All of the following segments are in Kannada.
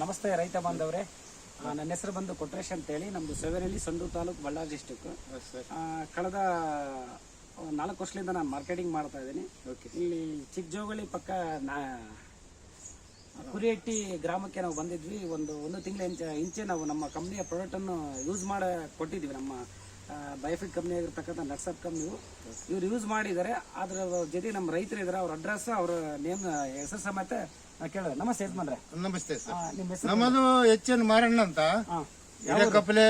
ನಮಸ್ತೆ ರೈತ ಬಾಂಧವರೇ. ನನ್ನ ಹೆಸರು ಬಂದು ಕೊಟ್ರೇಶ್ ಅಂತೇಳಿ. ನಮ್ಮದು ಸೇವೇರಿಯಲ್ಲಿ ಸಂಡೂರು ತಾಲೂಕು, ಬಳ್ಳಾರಿ ಡಿಸ್ಟಿಕ್. ಕಳೆದ 4 ವರ್ಷದಿಂದ ನಾನು ಮಾರ್ಕೆಟಿಂಗ್ ಮಾಡ್ತಾ ಇದ್ದೀನಿ. ಇಲ್ಲಿ ಚಿಕ್ಕಜೋಗಳಿ ಪಕ್ಕ ಕುರಿಹಟ್ಟಿ ಗ್ರಾಮಕ್ಕೆ ನಾವು ಬಂದಿದ್ವಿ. ಒಂದು ತಿಂಗಳ ಇಂಚೆ ನಾವು ನಮ್ಮ ಕಂಪ್ನಿಯ ಪ್ರಾಡಕ್ಟನ್ನು ಯೂಸ್ ಮಾಡಿ ಕೊಟ್ಟಿದ್ವಿ. ನಮ್ಮ ಬಯೋಫಿಟ್ ಕಂಪ್ನಿ ಆಗಿರ್ತಕ್ಕಂಥ ನಟ್ಸಪ್ ಕಂಪ್ನಿ ಇವ್ರು ಯೂಸ್ ಮಾಡಿದ್ದಾರೆ. ಅದ್ರ ಜೊತೆ ನಮ್ಮ ರೈತರು ಇದ್ದಾರೆ. ಅವ್ರ ಅಡ್ರೆಸ್, ಅವ್ರ ನೇಮ್, ಹೆಸರು ಸಮೇತ ಕೇಳಿದ್ರೆ. ನಮಸ್ತೆ ಯಜಮಾನ್ರೆ. ನಮಸ್ತೆ ಸರ್. ನಿಮ್ಮ ಹೆಸರು? ನಮ್ಮದು ಎಚ್.ಎನ್. ಮಾರಣ್ಣ ಅಂತ, ಕಪಲೆ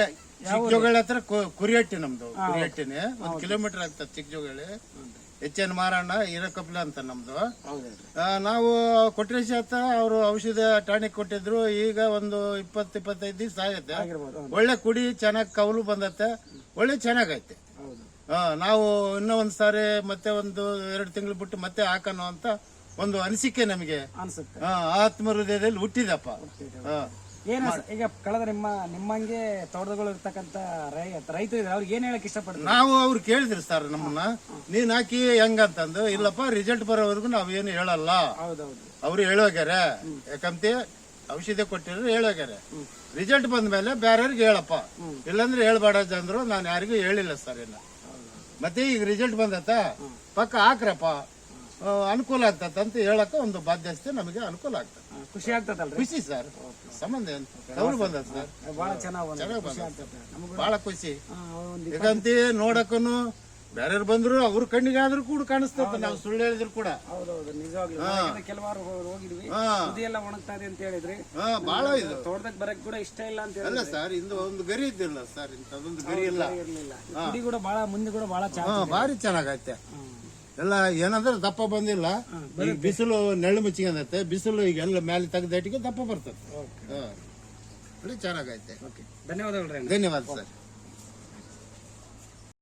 ಚಿಕ್ಕಜೋಗಳಿ ಹತ್ರ ಕುರಿಹಟ್ಟಿ. ನಮ್ದು ಕುರಿಹಟ್ಟಿನೇ 1 ಕಿಲೋಮೀಟರ್ ಆಗ್ತದೆ ಚಿಕ್ಕಜೋಗಳಿ. ಎಚ್.ಎನ್. ಮಾರಣ್ಣ ಹಿರೇಕಪಲೆ ಅಂತ ನಮ್ದು. ನಾವು ಕೊಟ್ರೇಶ್ ಹತ್ರ ಅವರು ಔಷಧ ಟಾನಿಕ್ ಕೊಟ್ಟಿದ್ರು. ಈಗ ಒಂದು 20-25 ದಿವಸ ಆಗತ್ತೆ. ಒಳ್ಳೆ ಕುಡಿ ಚೆನ್ನಾಗಿ ಕೌಲು ಬಂದತ್ತೆ, ಒಳ್ಳೆ ಚೆನ್ನಾಗೈತೆ. ನಾವು ಇನ್ನೂ ಒಂದ್ಸಾರಿ ಮತ್ತೆ 1-2 ತಿಂಗಳು ಬಿಟ್ಟು ಮತ್ತೆ ಹಾಕೋಣ ಅಂತ ಒಂದು ಅನಿಸಿಕೆ ನಮಗೆ ಅನ್ಸುತ್ತೆ. ಆತ್ಮ ಹೃದಯದಲ್ಲಿ ಹುಟ್ಟಿದಪ್ಪ. ಏನ ಈಗ ಕಳೆದ ನಿಮ್ಮಂಗೆ ತೋಟಗಳು ಇರ್ತಕ್ಕಂಥ ರೈತರು ಇದ್ದಾರೆ, ಅವ್ರಿಗೆ ಏನ್ ಹೇಳಕ್ ಇಷ್ಟಪಡ್ತಾರೆ? ನಾವು ಅವ್ರು ಕೇಳಿದ್ರಿ ಸರ್ ನಮ್ಮನ್ನ, ನೀನ್ ಹಾಕಿ ಹೆಂಗಂತಂದು. ಇಲ್ಲಪ್ಪ, ರಿಸಲ್ಟ್ ಬರೋವರೆಗೂ ನಾವೇನು ಹೇಳಲ್ಲ. ಅವ್ರು ಹೇಳೋಗ್ಯಾರ, ಯಾಕಂತ ಔಷಧಿ ಕೊಟ್ಟಿದ್ರು ಹೇಳೋಗ್ಯಾರ. ರಿಸಲ್ಟ್ ಬಂದ್ಮೇಲೆ ಬೇರೆಯವ್ರಿಗೆ ಹೇಳಪ್ಪ, ಇಲ್ಲಾಂದ್ರೆ ಹೇಳ್ಬೇಡ ಅಂದ್ರು. ನಾನು ಯಾರಿಗೂ ಹೇಳಿಲ್ಲ ಸರ್ ಇಲ್ಲ. ಮತ್ತೆ ಈಗ ರಿಸಲ್ಟ್ ಬಂದತ್ತ, ಪಕ್ಕ ಹಾಕ್ರಪ್ಪ, ಅನುಕೂಲ ಆಗ್ತದ ಅಂತ ಹೇಳಕ ಒಂದು ಬಾಧ್ಯತೆ ನಮಗೆ ಅನುಕೂಲ ಆಗ್ತದೆ. ಖುಷಿ ಆಗ್ತದಲ್ರಿ? ಖುಷಿ ಸರ್. ಸಂಬಂಧ ಅವ್ರು ಬಂದದ ಸರ್, ಬಹಳ ಚೆನ್ನಾಗಿ ಬಹಳ ಖುಷಿ. ಯಾಕಂತ ನೋಡಕನು ಬೇರೆಯವ್ರು ಬಂದ್ರು ಅವ್ರ ಕಣ್ಣಿಗಾದ್ರೂ ಕೂಡ ಕಾಣಿಸ್ತದ. ನಾವು ಸುಳ್ಳು ಹೇಳಿದ್ರು ಕೂಡ. ಹೌದೌದು, ನಿಜವಾಗ್ಲೂ. ಕೆಲವಾರು ಹೋಗಿದ್ವಿ, ಎಲ್ಲ ಒಣಗ್ತಾ ಇದೆ ಅಂತ ಹೇಳಿದ್ರಿ. ಬಹಳ ಇದು ತೋಟದಾಗ ಬರಕ್ ಕೂಡ ಇಷ್ಟ ಇಲ್ಲ ಅಂತ ಅಲ್ಲ ಸರ್. ಇಂದು ಒಂದು ಗರಿ ಇದ್ದಿಲ್ಲ ಸರ್, ಇಂಥದೊಂದು ಗರಿ ಇಲ್ಲ. ಕುಡಿ ಕೂಡ ಬಹಳ ಮುಂದೆ ಕೂಡ ಬಹಳ ಭಾರಿ ಚೆನ್ನಾಗೈತೆ ಎಲ್ಲ. ಏನಂದ್ರೆ ದಪ್ಪ ಬಂದಿಲ್ಲ. ಈಗ ಬಿಸಿಲು ನೆರಳು ಮುಚ್ಚಿಗೆ ಬಿಸಿಲು ಈಗ ಎಲ್ಲ ಮೇಲೆ ತೆಗೆದಟ್ಟಿಗೆ ದಪ್ಪ ಬರ್ತದೆ. ಒಳ್ಳೆ ಚೆನ್ನಾಗೈತೆ. ಧನ್ಯವಾದಗಳು. ಧನ್ಯವಾದ ಸರ್.